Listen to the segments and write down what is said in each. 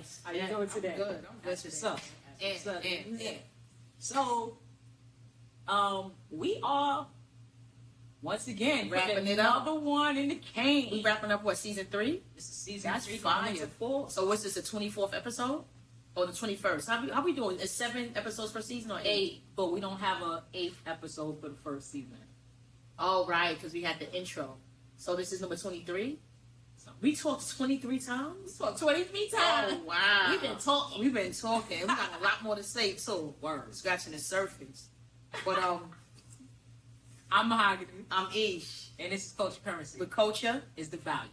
Yes. How you doing today? I'm good. I'm good. That's what's up. That's what's up. And. So, we are once again Wrapping it another up. one in the can. We wrapping up what, season 3? This is season That's 3. fire. Going into 4. So what's this, the 24th episode? Or the 21st? How we doing? Is 7 episodes per season or 8? But we don't have a 8th episode for the first season. Oh, right, because we had the intro. So this is number 23? So We talked 23 times? we talked 23 times. Oh, wow. We've been talking. We've been talking. We got a lot more to say, too. Word. Scratching the surface. But I'm Mahogany, I'm Ish. and this is Culture Currency. With culture. Is the value.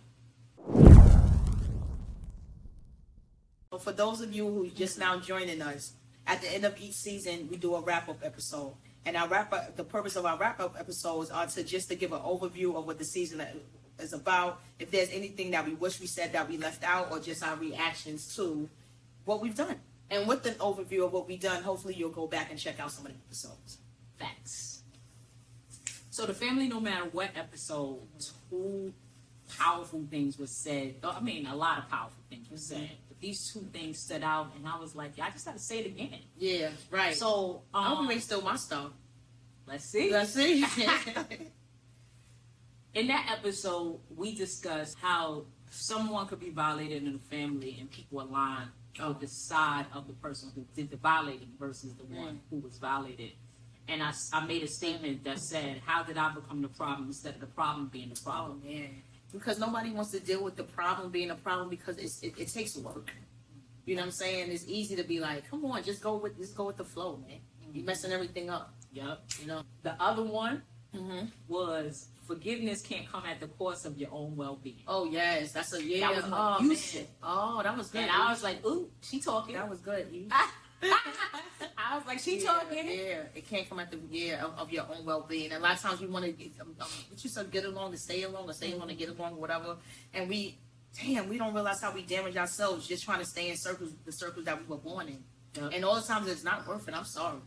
So for those of you who just now joining us, at the end of each season, we do a wrap-up episode. And the purpose of our wrap-up episodes are to give an overview of what the season is about. If there's anything that we wish we said that we left out, or just our reactions to what we've done. And with an overview of what we've done, hopefully you'll go back and check out some of the episodes. Facts. So the family, no matter what episode, 2 powerful things were said. I mean, a lot of powerful things were said. But these 2 things stood out, and I was like, yeah, I just got to say it again. Yeah, right. So, I hope you ain't steal my stuff. let's see. Let's see. In that episode, we discussed how someone could be violated in the family, and people align on the side of the person who did the violating versus the one who was violated. And I made a statement that said, how did I become the problem instead of the problem being the problem? Oh, man. Because nobody wants to deal with the problem being a problem because it takes work. You know what I'm saying? It's easy to be like, come on, just go with the flow, man. You're messing everything up. Yep. You know? The other one Mm-hmm. was forgiveness can't come at the cost of your own well-being. Oh, yes. That's a, yeah. That was oh, you man. said. Oh, that was good. And I was like, ooh, she talking. that was good. I was like, she talking. Yeah, it can't come at the of your own well-being. And a lot of times we want to get along to stay along, or stay along to get along, or whatever. And we don't realize how we damage ourselves just trying to stay in the circles that we were born in. Yep. And all the times it's not worth it. I'm sorry.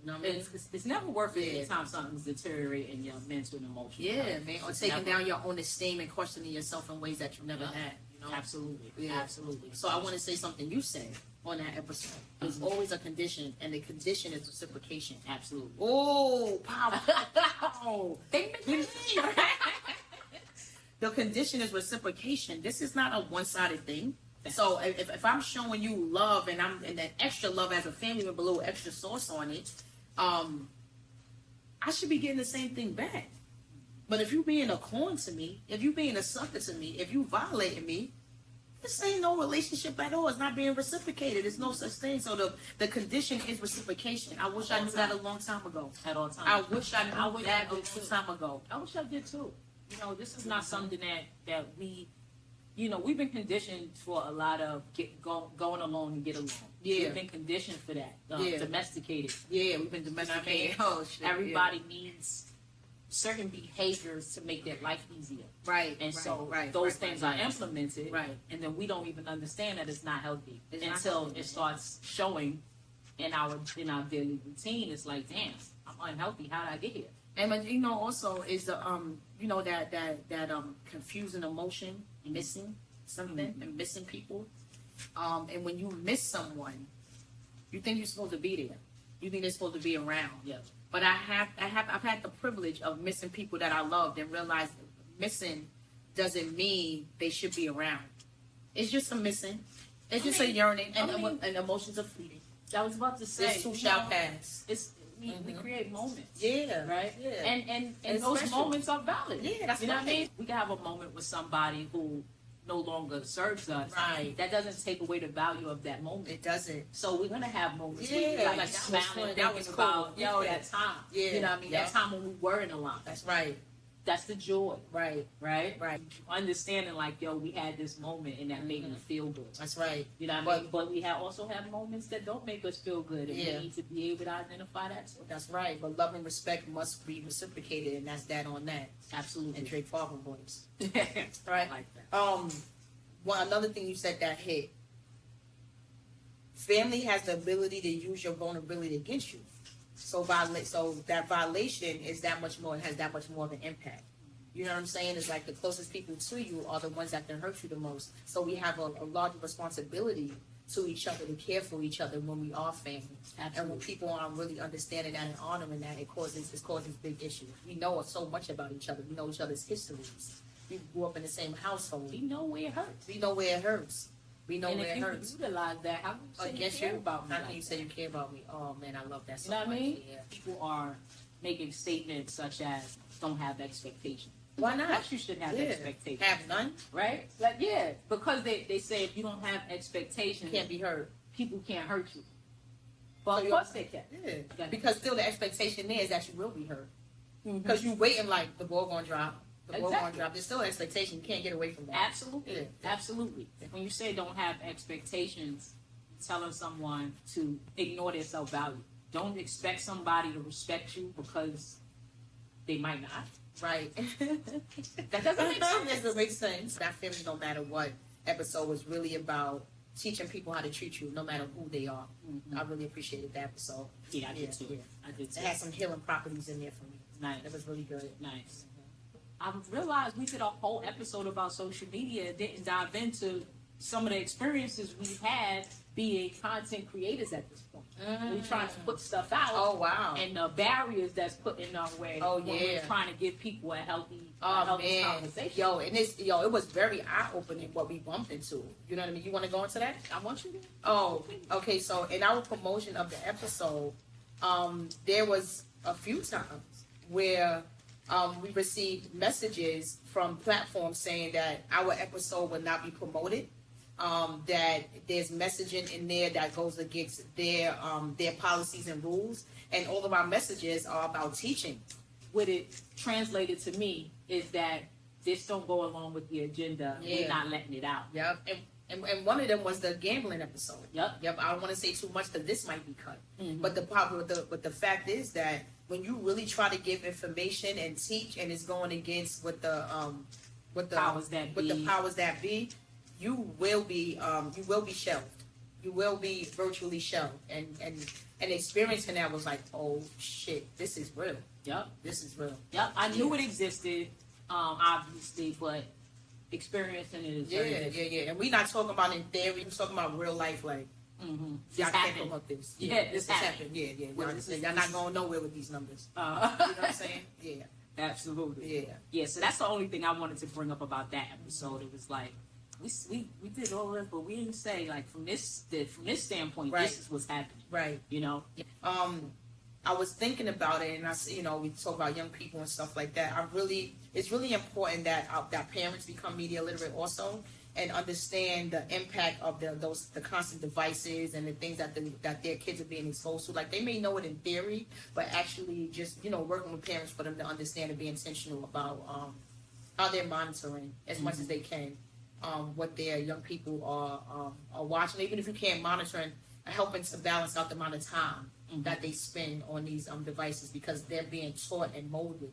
You know what I mean? It's never worth it Yeah. anytime something's deteriorating your mental and emotional Yeah, health. man. Or It's taking never- down your own esteem and questioning yourself in ways that you never had. You know? Absolutely. Yeah. Absolutely. So I want to say something you said on that episode. There's always a condition, and the condition is reciprocation. Absolutely. Oh, power. They The condition is reciprocation. This is not a one-sided thing. So if I'm showing you love and that extra love as a family with a little extra sauce on it, I should be getting the same thing back. But if you being a corn to me, if you being a sucker to me, if you violating me, this ain't no relationship at all. It's not being reciprocated. There's no such thing. So the condition is reciprocation. I wish I knew that a long time ago. At all times. I wish I knew wish that I a did long too. time ago. I wish I did too. You know, this is not something that we, you know, we've been conditioned for a lot of going along and get along. Yeah. We've been conditioned for that. Yeah. Domesticated. Yeah, we've been domesticated. Oh, shit. Everybody needs certain behaviors to make their life easier. Right. And so right, those right, things right. are implemented. Right. And then we don't even understand that it's not healthy It's not until healthy. it starts showing in our daily routine. It's like, damn, I'm unhealthy. How did I get here? And you know, also is the you know that confusing emotion, missing something and missing people. And when you miss someone, you think you're supposed to be there. You think they're supposed to be around. Yeah. But I've had the privilege of missing people that I loved and realized missing doesn't mean they should be around. It's just a missing. It's just a yearning, and emotions are fleeting. I was about to say, This too shall pass. It's we create moments. Yeah. Right? Yeah. And It's those special. moments are valid. Yeah, that's you know what I right. mean? We can have a moment with somebody who no longer serves us. Right. That doesn't take away the value of that moment. It doesn't. So we're gonna have moments Yeah, where we like, like that was smiling, fun, that was thinking cool. about that time. Yeah. You know what I mean? Yeah. That time when we were in a line. That's right. That's the joy. Right. Right? Right. Understanding like, yo, we had this moment and that made me feel good. That's right. You know what I mean? But we also have moments that don't make us feel good, and we need to be able to identify that too. That's right. But love and respect must be reciprocated, and that's that on that. Absolutely. And Drake Farmer voice. Right. I like that. Well, another thing you said that hit. Family has the ability to use your vulnerability against you. So that violation is that much more, has that much more of an impact. You know what I'm saying? It's like the closest people to you are the ones that can hurt you the most. So we have a larger responsibility to each other, to care for each other when we are family. Absolutely. And when people aren't really understanding that and honoring that, it causes big issues. We know so much about each other. We know each other's histories. We grew up in the same household. We know where it hurts. We know where it hurts. We know And where if it you hurts. utilize that, how can you say Against you care you, about me? how can like you say you care about me? Oh man, I love that so You know what I much. mean? Yeah. People are making statements such as don't have expectations. Why not? Of course you shouldn't have expectations. Have none. Right? Like, yeah, because they say if you don't have expectations, Can't be hurt. people can't hurt you. But So of you're- course they can. Yeah. Because still the expectation there is that you will be hurt. Mhm. Because you waiting like the ball gonna drop. The ball gonna Exactly. drop. There's still an expectation. You can't get away from that. Absolutely. Yeah. Absolutely. When you say don't have expectations, telling someone to ignore their self-value. Don't expect somebody to respect you because they might not. Right. That doesn't make sense. That doesn't make sense. That family, no matter what episode, was really about teaching people how to treat you, no matter who they are. Mhm. I really appreciated that episode. Yeah, I did Yeah, too. yeah. I did too. It had some healing properties in there for me. Nice. It was really good. Nice. I realized we did a whole episode about social media, didn't dive into some of the experiences we've had being content creators at this point. We're trying to put stuff out. Oh wow. And the barriers that's put in our way Oh, when we're yeah. trying to give people a healthy Oh man, conversation. it was very eye opening what we bumped into. You know what I mean? You want to go into that? I want you to. Oh, okay. So in our promotion of the episode, there was a few times where we received messages from platforms saying that our episode would not be promoted. That there's messaging in there that goes against their policies and rules, and all of our messages are about teaching. What it translated to me is that this don't go along with the agenda. Yeah. We're not letting it out. Yep. And one of them was the gambling episode. Yep. I don't want to say too much because this might be cut. Mhm. But the problem with the fact is that when you really try to give information and teach, and it's going against what the Powers that with be. the powers that be, you will be shelved. You will be virtually shelved. And experiencing that was like, oh shit, this is real. Yep. This is real. Yep. I knew it existed, obviously, but experiencing it is very different. Yeah. And we're not talking about in theory. We're talking about real life. Like Mm-hmm. y'all can't come up this. Yeah, this this happened. happened. Yeah. Well, Y'all not going nowhere with these numbers. You know what I'm saying? Yeah. Absolutely. Yeah. Yeah. So that's the only thing I wanted to bring up about that episode. It was like we did all this, but we didn't say like from this standpoint, Right. this is what's happening. Right. You know. I was thinking about it, and we talk about young people and stuff like that. It's really important that parents become media literate also, and understand the impact of the constant devices and the things that their kids are being exposed to. Like they may know it in theory, but actually just working with parents for them to understand and be intentional about how they're monitoring as much as they can what their young people are watching. Even if you can't monitor, and helping to balance out the amount of time that they spend on these devices, because they're being taught and molded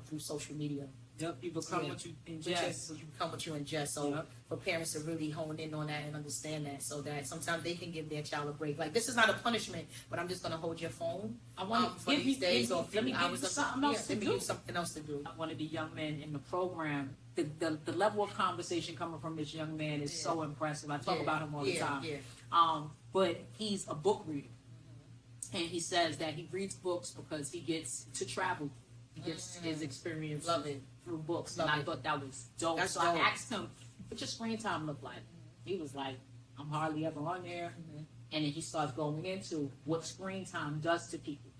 through social media. Yep. You become Yeah. what you You ingest. become what you ingest. So Yep. for parents to really hone in on that and understand that, so that sometimes they can give their child a break. Like this is not a punishment, but I'm just gonna hold your phone I want for these days or a let me few give hours you of something else to let me do. give you something else to do. One of the young men in the program, the level of conversation coming from this young man is so impressive. I talk about him all the time. Yeah. But he's a book reader. And he says that he reads books because he gets to travel. He gets his experience Love it. through books. Love and I it. thought that was dope. That's so dope. I asked him, what your screen time look like? He was like, I'm hardly ever on there. And then he starts going into what screen time does to people.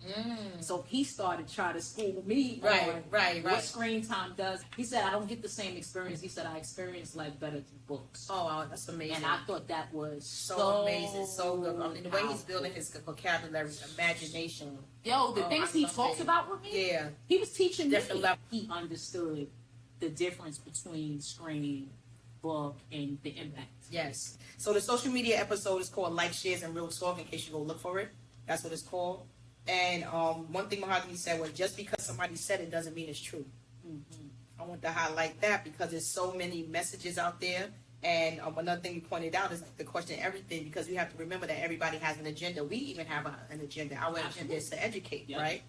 So he started trying to school me on what screen time does. He said, I don't get the same experience. He said, I experience life better through books. Oh, wow, that's amazing. And I thought that was so amazing, so good. I mean, the way he's powerful. building his vocabulary, imagination. Yo, the things I he love talks it. about with me, Yeah. he was teaching Different me. level. He understood the difference between screen, book, and the impact. Yes. So the social media episode is called Like, Shares, and Real Talk, in case you go look for it. That's what it's called. And one thing Mahogany said was, just because somebody said it doesn't mean it's true. I want to highlight that because there's so many messages out there. And another thing you pointed out is like the question everything, because you have to remember that everybody has an agenda. We even have an agenda. Our agenda is to educate, Yep. right?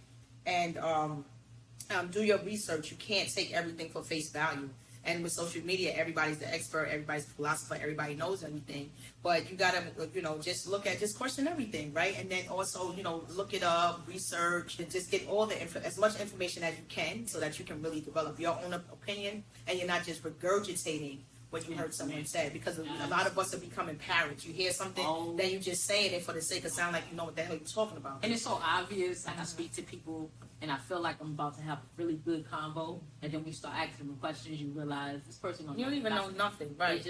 And do your research. You can't take everything for face value. And with social media, everybody's the expert, everybody's the philosopher, everybody knows everything. But you gotta, just just question everything, right? And then also, look it up, research, and just get all as much information as you can, so that you can really develop your own opinion, and you're not just regurgitating what you heard someone say. Because a lot of us are becoming parrots. You hear something, then you just saying it for the sake of sound like you know what the hell you're talking about. And it's so obvious. Like I speak to people, and I feel like I'm about to have a really good convo, and then we start asking them questions. You realize this person don't even know nothing, right?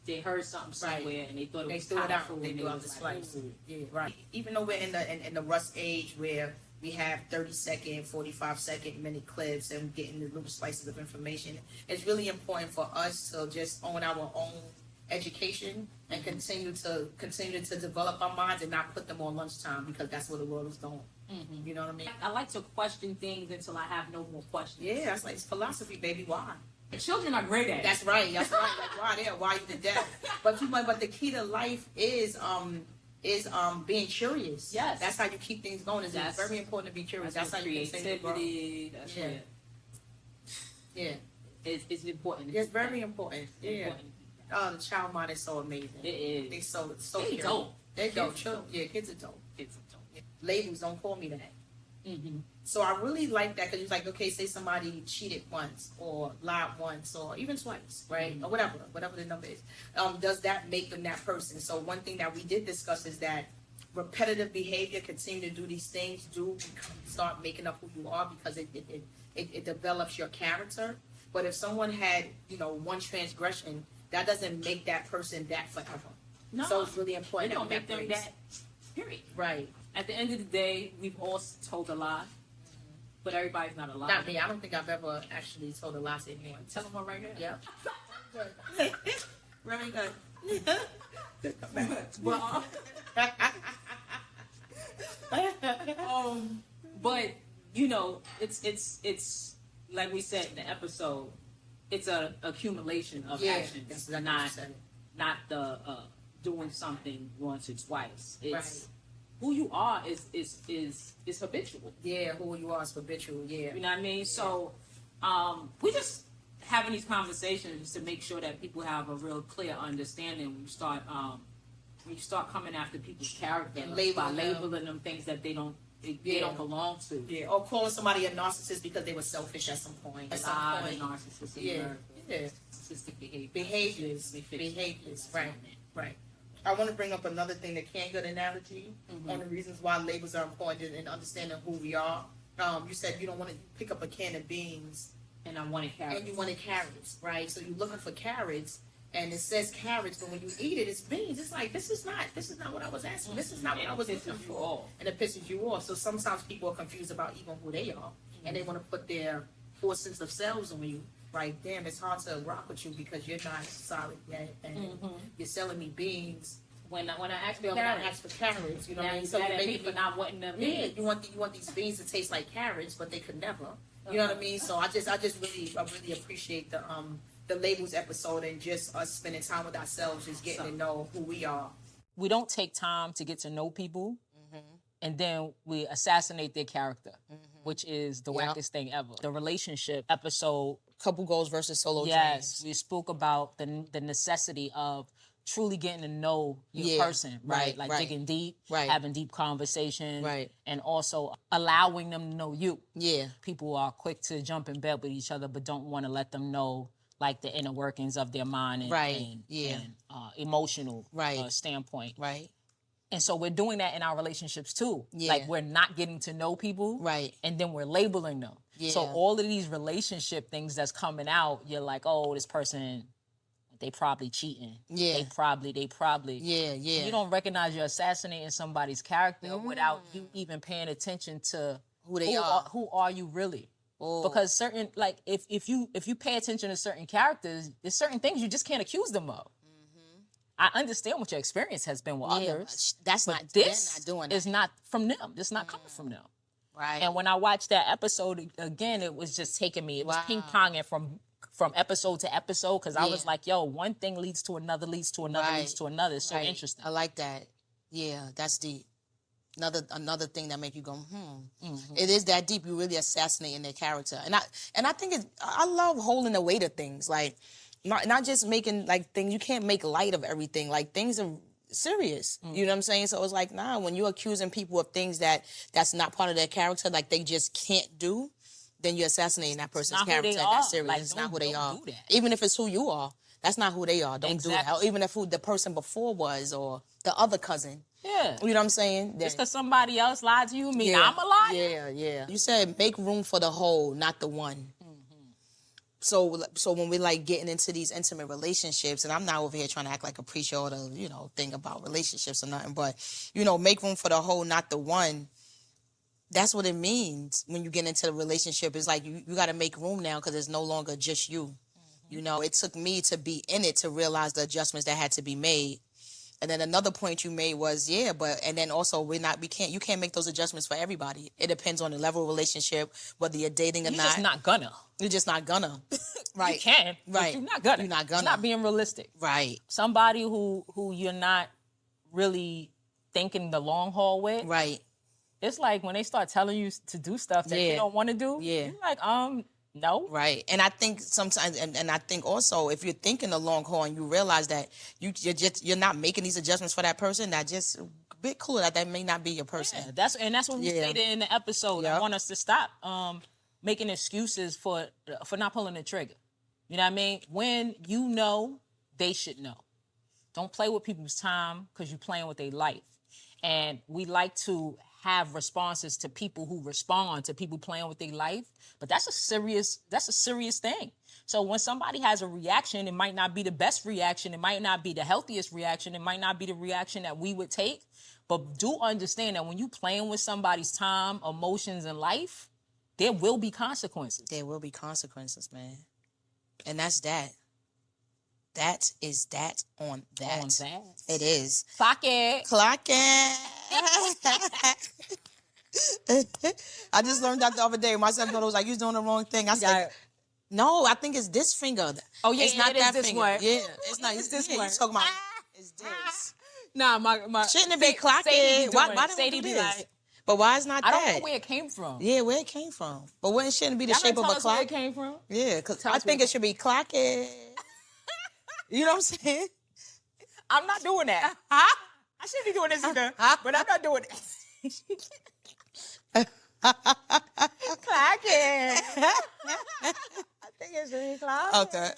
They heard something somewhere, and they thought it was threw it out. food, They threw out the slice. Yeah, right. Even though we're in the rush age where we have 30-second, 45-second clips, and getting the little slices of information, it's really important for us to just own our own education and continue to develop our minds and not put them on lunchtime, because that's where the world is going. You know what I mean? I like to question things until I have no more questions. Yeah, that's like, it's philosophy, baby. Why? The children are great at it. That's right. That's right. Like, why you to death? But the key to life is being curious. Yes. That's how you keep things going. It's very important to be curious. That's how you can creativity. That's it. Yeah. It's important. It's very important. Yeah. Important. Oh, the child mind is so amazing. It is. They so They pure. dope. They dope. Yeah, kids are dope. Kids are dope. Yeah. Labels, don't call me that. Mm-hmm. So I really like that, because it's like, okay, say somebody cheated once or lied once or even twice, right? Mm-hmm. Or whatever the number is. Does that make them that person? So one thing that we did discuss is that repetitive behavior, continue to do these things, start making up who you are, because it develops your character. But if someone had, one transgression, that doesn't make that person that forever. No. So it's really important. It don't make them that. Period. Right. At the end of the day, we've all told a lie, but everybody's not a liar. Not me. I don't think I've ever actually told a lie to anyone. Tell them one right now. Yeah. Very good. Well, but it's like we said in the episode, it's an accumulation of actions, not the doing something once or twice. It's who you are is habitual. Yeah, who you are is habitual. Yeah, you know what I mean. So, we just having these conversations to make sure that people have a real clear understanding when you start coming after people's character and by labeling them things that they don't belong to. Yeah, or calling somebody a narcissist because they were selfish at some point. Narcissistic. Yeah. Narcissistic behaviors. Right. I want to bring up another thing, the canned good analogy, on the reasons why labels are important and understanding who we are. You said you don't want to pick up a can of beans, and I wanted carrots. And you wanted carrots, right? So you're looking for carrots, and it says carrots, but when you eat it, it's beans. It's like, this is not what I was asking. This is not what I was looking for. And it pisses you off. So sometimes people are confused about even who they are, and they want to put their 4 cents of selves on you. Right, damn, it's hard to rock with you because you're not solid yet, and you're selling me beans. When I ask for carrots, you know what I mean? So maybe for not wanting them. Yeah, you want these beans to taste like carrots, but they could never. You know what I mean? So I really appreciate the labels episode, and just us spending time with ourselves, just getting to know who we are. We don't take time to get to know people, and then we assassinate their character, which is the wackest thing ever. The relationship episode, couple goals versus solo dreams. Yes, we spoke about the necessity of truly getting to know your person, right? Like digging deep, having deep conversations, and also allowing them to know you. Yeah. People are quick to jump in bed with each other, but don't want to let them know like the inner workings of their mind and emotional standpoint. Right. And so we're doing that in our relationships too. Yeah. Like we're not getting to know people. Right. And then we're labeling them. Yeah. So all of these relationship things that's coming out, you're like, oh, this person, they probably cheating. Yeah. They probably. Yeah. You don't recognize you're assassinating somebody's character without you even paying attention to who they are. Who are you really? Oh. Because certain, like, if you pay attention to certain characters, there's certain things you just can't accuse them of. I understand what your experience has been with others. That's but not. This not doing is not from them. It's not coming from them. Right. And when I watched that episode again, it was just taking me. It was ping ponging from episode to episode, because I was like, yo, one thing leads to another, leads to another, leads to another. It's so interesting. I like that. Yeah, that's deep. Another thing that make you go, It is that deep. You really assassinating their character, and I think I love holding the weight of things, like not just making like things. You can't make light of everything. Like things are serious. You know what I'm saying? So it's like, nah, when you're accusing people of things that's not part of their character, like they just can't do, then you're assassinating that person's character. And that's serious. Like, it's not who they are. Even if it's who you are, that's not who they are. Don't do that. Or even if who the person before was, or the other cousin. Yeah. You know what I'm saying? Just because somebody else lied to you mean I'm a liar? Yeah. You said make room for the whole, not the one. So when we're like getting into these intimate relationships, and I'm not over here trying to act like a preacher or the, thing about relationships or nothing, but, make room for the whole, not the one. That's what it means when you get into the relationship. It's like you got to make room now because it's no longer just you. It took me to be in it to realize the adjustments that had to be made. And then another point you made was, and then also you can't make those adjustments for everybody. It depends on the level of relationship, whether you're dating or not. You're just not gonna. You're just not gonna. Right. You can. Right. But you're not gonna. You're not gonna. It's not being realistic. Right. Somebody who you're not really thinking the long haul with. Right. It's like when they start telling you to do stuff that you don't want to do. Yeah. You're like, no. Right. And I think sometimes, and I think also, if you're thinking the long haul and you realize that you're not making these adjustments for that person, that just a bit cooler that may not be your person. Yeah, that's what we stated in the episode. Yep. I want us to stop making excuses for not pulling the trigger. You know what I mean? When you know, they should know. Don't play with people's time because you're playing with their life. And we like to have responses to people who respond to people playing with their life, but that's a serious thing. So when somebody has a reaction, it might not be the best reaction, it might not be the healthiest reaction, it might not be the reaction that we would take, but do understand that when you playing with somebody's time, emotions, and life, there will be consequences. There will be consequences, man. And that's that. That is that on that. On that. It is. Clock it. Clock it. I just learned that the other day. My son was like, "You're doing the wrong thing." I said, "No, I think it's this finger." Oh yeah, it's not it that is this finger. one. Yeah, it's not. It's this one. You talking about? It's this. Nah, my shouldn't it be clocking? Why did we do this? Like, but why is not that? I don't know where it came from. Yeah, where it came from. But when it shouldn't be the shape of a clock. Where it came from? Yeah, because I think it should be clocking. You know what I'm saying? I'm not doing that. I should be doing this either, but I'm not doing it. Clacking. I think it's really clacking. Okay.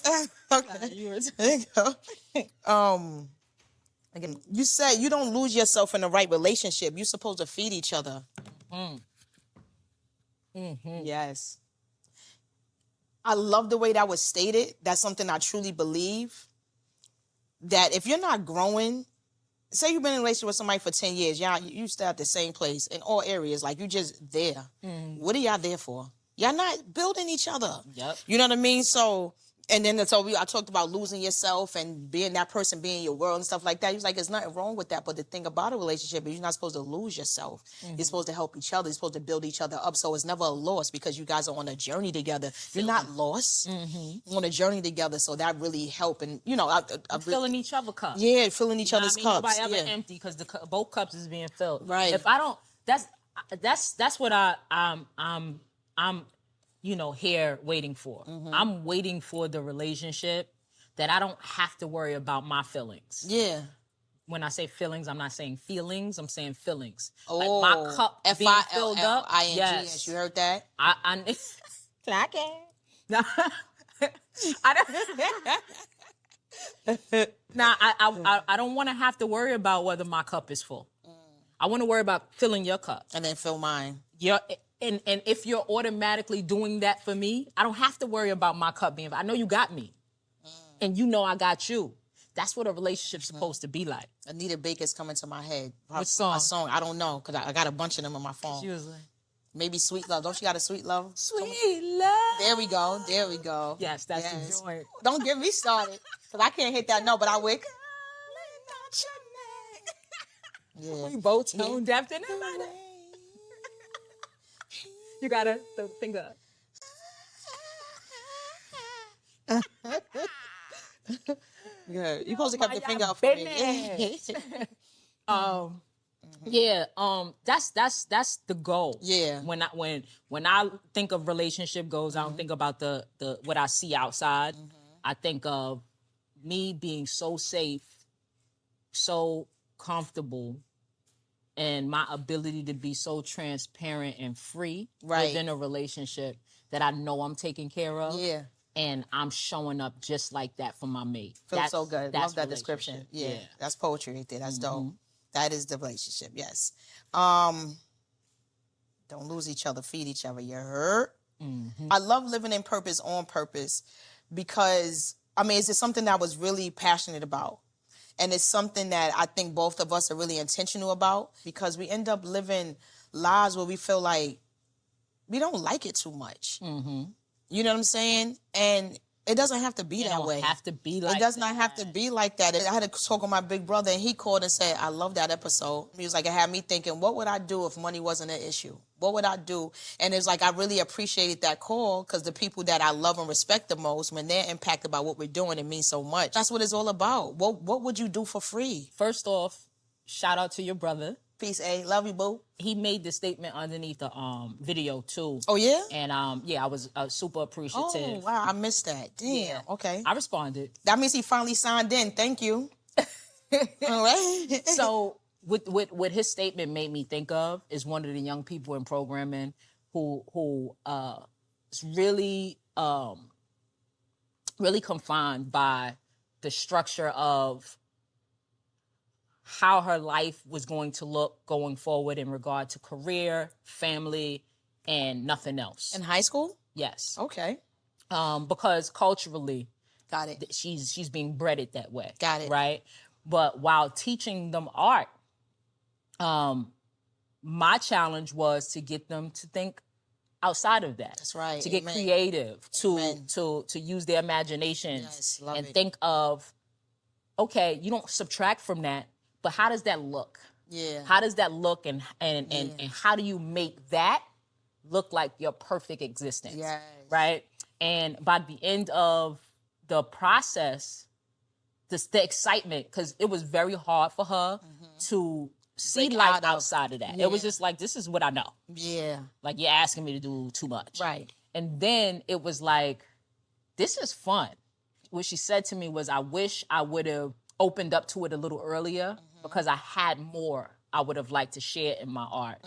There you go. Again, you said you don't lose yourself in the right relationship. You're supposed to feed each other. Yes. I love the way that was stated. That's something I truly believe. That if you're not growing, say you've been in a relationship with somebody for 10 years, you stay at the same place in all areas, like you just there. What are y'all there for? Y'all not building each other. Yep. You know what I mean? So, and then I talked about losing yourself and being that person, being your world and stuff like that. He was like, there's nothing wrong with that. But the thing about a relationship is you're not supposed to lose yourself. You're supposed to help each other. You're supposed to build each other up. So it's never a loss because you guys are on a journey together. You're not lost. You're on a journey together. So that really helped. And, filling each other's cups. Yeah, filling each other's cups. Nobody ever empty because both cups is being filled. Right. If I don't, that's what I'm here waiting for. I'm waiting for the relationship that I don't have to worry about my feelings. Yeah. When I say feelings, I'm not saying feelings. I'm saying feelings. Oh, like my cup being filled up. Yes. You heard that? I clacking. No, I don't. Now, I don't want to have to worry about whether my cup is full. I want to worry about filling your cup. And then fill mine. And if you're automatically doing that for me, I don't have to worry about my cup being. I know you got me, and you know I got you. That's what a relationship's supposed to be like. Anita Baker's coming to my head. What song? A song. I don't know because I got a bunch of them on my phone. She was like, maybe Sweet Love. Don't she got a Sweet Love? Sweet Love. There we go. There we go. Yes, that's the joint. Don't get me started because I can't hit that note, but I will. Yeah. We both tone deaf in it. You gotta the finger. Yeah, you supposed to keep the finger up for me. Yeah, that's the goal. Yeah. When I think of relationship goals, I don't think about the what I see outside. I think of me being so safe, so comfortable, and my ability to be so transparent and free within a relationship that I know I'm taken care of. Yeah. And I'm showing up just like that for my mate. Feels so good. That's Love that description. relationship. Yeah. That's poetry right there. That's dope. That is the relationship. Yes. Don't lose each other, feed each other. You heard? I love living in purpose on purpose because, I mean, it's just something that I was really passionate about. And it's something that I think both of us are really intentional about because we end up living lives where we feel like we don't like it too much. You know what I'm saying? And it doesn't have to be that way. It don't have to be like It does not have to be like that. I had a talk with my big brother, and he called and said, I love that episode. He was like, it had me thinking, what would I do if money wasn't an issue? What would I do? And it's like, I really appreciated that call because the people that I love and respect the most, when they're impacted by what we're doing, it means so much. That's what it's all about. What would you do for free? First off, shout out to your brother. Peace, A. Love you, boo. He made the statement underneath the video too. Oh, yeah? And yeah, I was super appreciative. Oh, wow. I missed that. Damn. Yeah. Okay. I responded. That means he finally signed in. Thank you. All right. So what his statement made me think of is one of the young people in programming who is really really confined by the structure of how her life was going to look going forward in regard to career, family, and nothing else. In high school? Yes. Okay. Because culturally, Got it. she's being breaded that way. Got it. Right? But while teaching them art, my challenge was to get them to think outside of that. That's right. To get Amen. creative, Amen. to use their imaginations Yes, love and it. think of, okay, you don't subtract from that, but how does that look? Yeah. How does that look and how do you make that look like your perfect existence? Yes. Right? And by the end of the process, the excitement, because it was very hard for her to see Break life out of- outside of that. It was Yeah. just like, this is what I know. Yeah. Like, you're asking me to do too much. Right. And then it was like, this is fun. What she said to me was, I wish I would have opened up to it a little earlier because I had more I would have liked to share in my art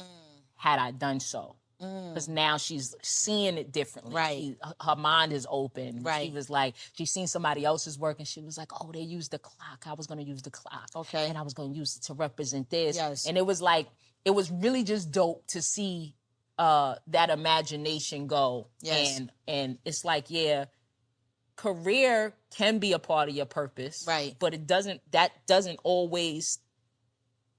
had I done so. Because now she's seeing it differently. Right. Her mind is open. Right. She was like, she's seen somebody else's work and she was like, oh, they used the clock. I was going to use the clock. Okay. And I was going to use it to represent this. Yes. And it was like, it was really just dope to see that imagination go. Yes. And it's like, yeah, career can be a part of your purpose. Right. But that doesn't always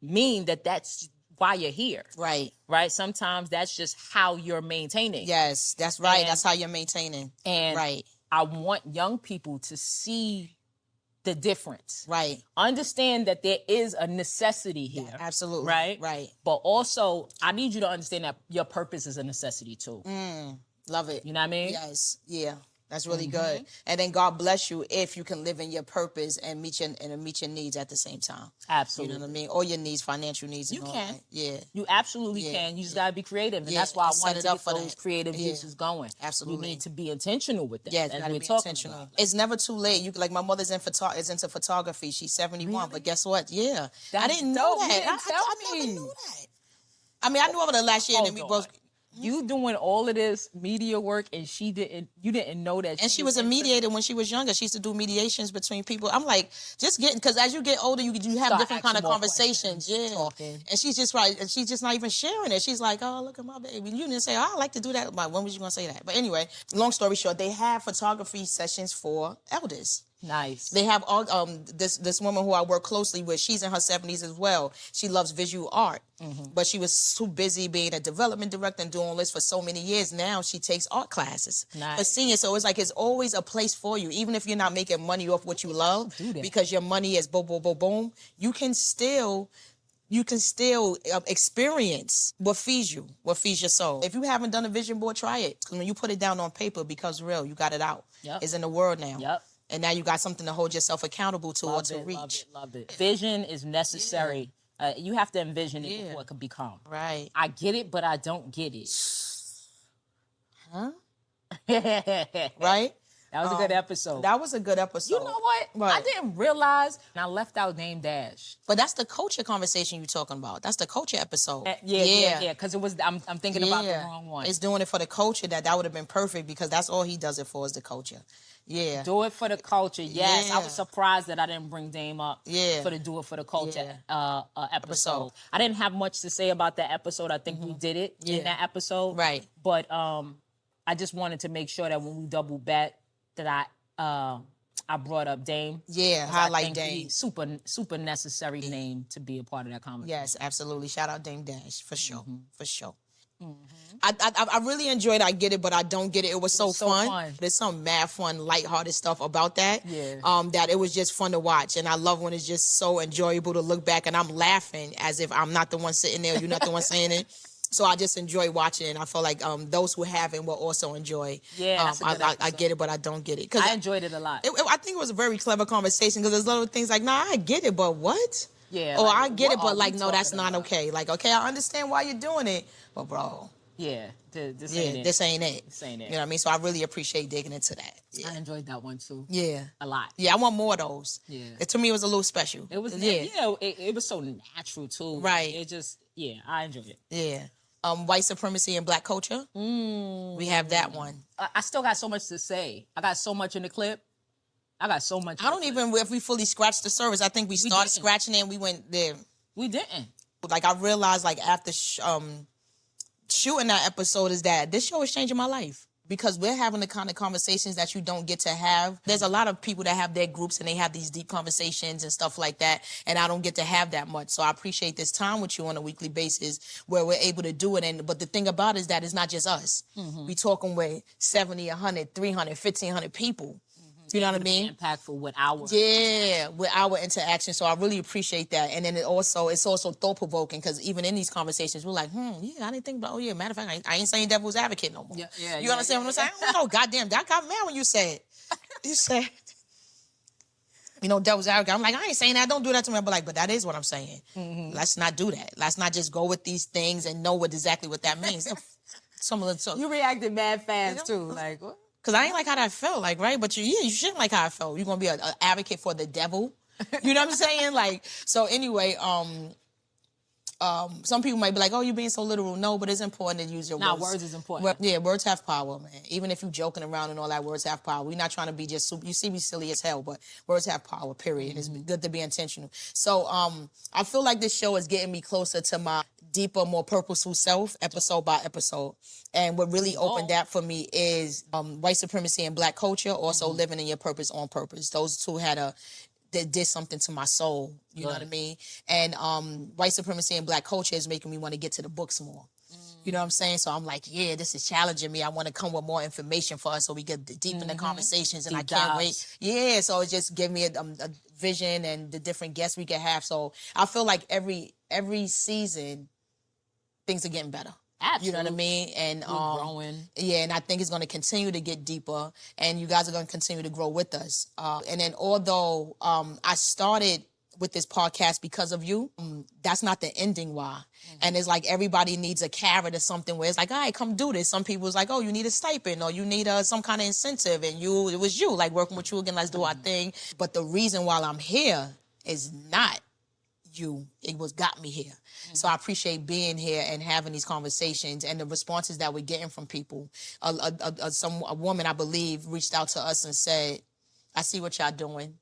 mean that that's why you're here. Right. Right? Sometimes that's just how you're maintaining. Yes, that's right. And- That's how you're maintaining. And Right. I want young people to see the difference. Right. Understand that there is a necessity here. Absolutely. Right? Right. But also, I need you to understand that your purpose is a necessity too. Love it. You know what I mean? Yes. Yeah. That's really good. And then God bless you if you can live in your purpose and meet your needs at the same time. Absolutely. You know what I mean? All your needs, financial needs. And You all can. that. Yeah. You absolutely Yeah, can. You just gotta be creative, and Yeah, that's why I and set wanted it to up get for those that. creative Yeah, juices going. absolutely. We need to be intentional with that. Yeah, it's as gotta we're be talking intentional. about. It's never too late. You like my mother's is into photography. She's 71, but guess what? Yeah, I That's didn't know dope. You that. didn't tell I never me. knew that. I mean, I knew over the last year, and then we Hold both. on. You doing all of this media work, and you didn't know that. And she was a mediator when she was younger. She used to do mediations between people. I'm like, just getting, because as you get older, you have Start different kind of asking more conversations. questions, Yeah. talking. And she's just right, and she's just not even sharing it. She's like, oh, look at my baby. You didn't say, oh, I like to do that. I'm like, when was you going to say that? But anyway, long story short, they have photography sessions for elders. Nice. They have all this woman who I work closely with. She's in her 70s as well. She loves visual art, but she was too busy being a development director and doing all this for so many years. Now she takes art classes for Nice. seniors. So it's like it's always a place for you, even if you're not making money off what you love, Do that. because your money is boom, boom, boom, boom. You can still experience what feeds you, what feeds your soul. If you haven't done a vision board, try it. Because when you put it down on paper, it becomes real. You got it out. Yep. It's in the world now. Yep. And now you got something to hold yourself accountable to or Love to it, reach. love it, love it. Vision is necessary. You have to envision it Yeah. before it could become. Right. I get it, but I don't get it. Huh? That Right? was a good episode. That was a good episode. You know what? Right. I didn't realize, and I left out Dame Dash. But that's the culture conversation you're talking about. That's the culture episode. Yeah. Because it was. I'm thinking about the wrong one. It's doing it for the culture. That would have been perfect because that's all he does it for is the culture. Yeah. Do it for the culture. Yes, I Yeah. was surprised that I didn't bring Dame up. Yeah. For the do it for the culture episode. Episode. I didn't have much to say about that episode. I think we did it in that episode. Right. But I just wanted to make sure that when we double back that I brought up Dame. Yeah, 'Cause I highlight think Dame. Super necessary name to be a part of that conversation. Yes, absolutely. Shout out Dame Dash for sure. For sure. I really enjoyed I Get It, but I Don't Get It. It was so fun. There's some mad fun, lighthearted stuff about that. Yeah. That it was just fun to watch. And I love when it's just so enjoyable to look back and I'm laughing as if I'm not the one sitting there, you're not the one saying it. So I just enjoy watching it. And I feel like those who haven't will also enjoy. Yeah, that's a good I episode. Get It, but I Don't Get It. 'Cause I enjoyed it a lot. I think it was a very clever conversation because there's little things like, nah, I get it, but what? Yeah, Or like, I get what it, but are like, we no, that's talking not about? okay. Like, okay, I understand why you're doing it, but bro, Yeah, this yeah, ain't it. this ain't it. This ain't it. You know what I mean? So I really appreciate digging into that. Yeah. I enjoyed that one too. Yeah. A lot. Yeah, I want more of those. Yeah. To me, it was a little special. It was yeah. it was so natural too. Right. It just I enjoyed it. Yeah. White supremacy and black culture. We have that one. I still got so much to say. I got so much in the clip. I got so much. I don't even if we fully scratched the surface. I think we started didn't. scratching it and we went there. We didn't. Like I realized, like after shooting that episode, is that this show is changing my life because we're having the kind of conversations that you don't get to have. There's a lot of people that have their groups and they have these deep conversations and stuff like that, and I don't get to have that much. So I appreciate this time with you on a weekly basis where we're able to do it. But the thing about it is that it's not just us. We talking with 70, 100, 300, 1,500 people. You know what I mean? Impactful with our with our interaction. So I really appreciate that. And then it's also thought provoking because even in these conversations, we're like, yeah, I didn't think about. Oh yeah, matter of fact, I ain't saying devil's advocate no more. You understand what I'm saying? Oh goddamn, I got mad when you said, devil's advocate. I'm like, I ain't saying that. Don't do that to me. But that is what I'm saying. Let's not do that. Let's not just go with these things and know exactly what that means. You reacted mad fast too, like what? Because I ain't like how that felt, like, right? But you shouldn't like how it felt. You're going to be an advocate for the devil. You know what I'm saying? Like, so anyway, some people might be like, oh, you're being so literal. No, but it's important to use your words. Words is important. Yeah, words have power, man. Even if you're joking around and all that, words have power. We're not trying to be just super, you see me silly as hell, but words have power, period. It's good to be intentional. So I feel like this show is getting me closer to my deeper, more purposeful self, episode by episode. And what really opened that for me is white supremacy and black culture, also living in your purpose on purpose. Those two that did something to my soul, you know what I mean? And white supremacy and black culture is making me want to get to the books more. You know what I'm saying? So I'm like, yeah, this is challenging me. I want to come with more information for us so we get deep in the conversations, and Deep I can't dives. wait. Yeah, so it just gave me a vision and the different guests we can have. So I feel like every season, things are getting better. Absolutely. You know what I mean? And We're growing. yeah, and I think it's going to continue to get deeper, and you guys are going to continue to grow with us. And then although I started with this podcast because of you, that's not the ending why. And it's like everybody needs a carrot or something where it's like, all right, come do this. Some people's like, oh, you need a stipend or you need some kind of incentive, and it was you, like working with you again, let's do our thing. But the reason why I'm here is not you, it was got me here. So I appreciate being here and having these conversations and the responses that we're getting from people. A woman, I believe, reached out to us and said, I see what y'all doing.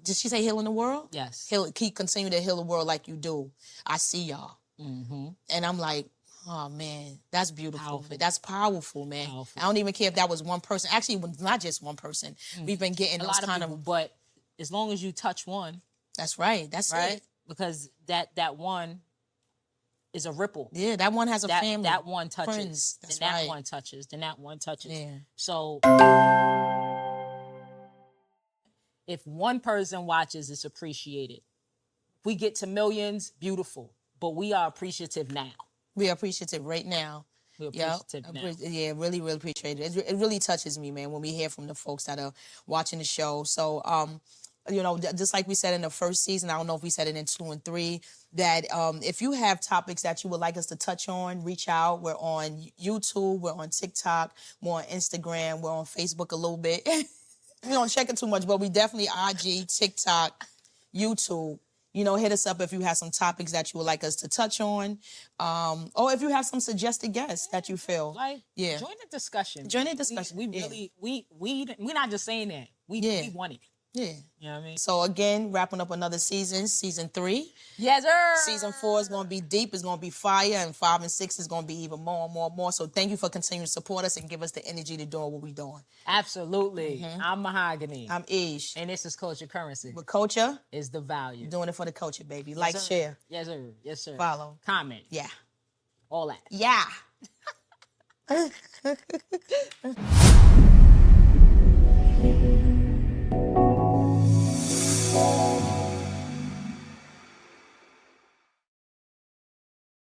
Did she say healing the world? Yes. Continue to heal the world like you do. I see y'all. And I'm like, oh man, that's beautiful. Powerful. That's powerful, man. Powerful. I don't even care if that was one person. Actually, it was not just one person. We've been getting A those lot of kind people, of. but as long as you touch one, That's right. That's right? it. Because that one is a ripple. Yeah, that one has a family. That one touches. Friends. That's then that right. one touches. Then that one touches. Yeah. So if one person watches, it's appreciated. If we get to millions, beautiful. But we are appreciative now. We are appreciative right now. We're Yeah, appreciative now. yeah, really, really appreciate it. It really touches me, man, when we hear from the folks that are watching the show. So, just like we said in the first season, I don't know if we said it in 2 and 3, that if you have topics that you would like us to touch on, reach out. We're on YouTube, we're on TikTok, we're on Instagram, we're on Facebook a little bit. We don't check it too much, but we definitely IG, TikTok, YouTube. Hit us up if you have some topics that you would like us to touch on, or if you have some suggested guests that you feel. Join the discussion. Join the discussion. We really, we're not just saying that. We want it. Yeah. You know what I mean? So again, wrapping up another season, season 3. Yes, sir. Season 4 is going to be deep. It's going to be fire. And 5 and 6 is going to be even more and more and more. So thank you for continuing to support us and give us the energy to do what we're doing. Absolutely. I'm Mahogany. I'm Ish. And this is Culture Currency. But culture is the value. Doing it for the culture, baby. Like, sir. share. Yes, sir. Yes, sir. Follow. Comment. Yeah. All that. Yeah.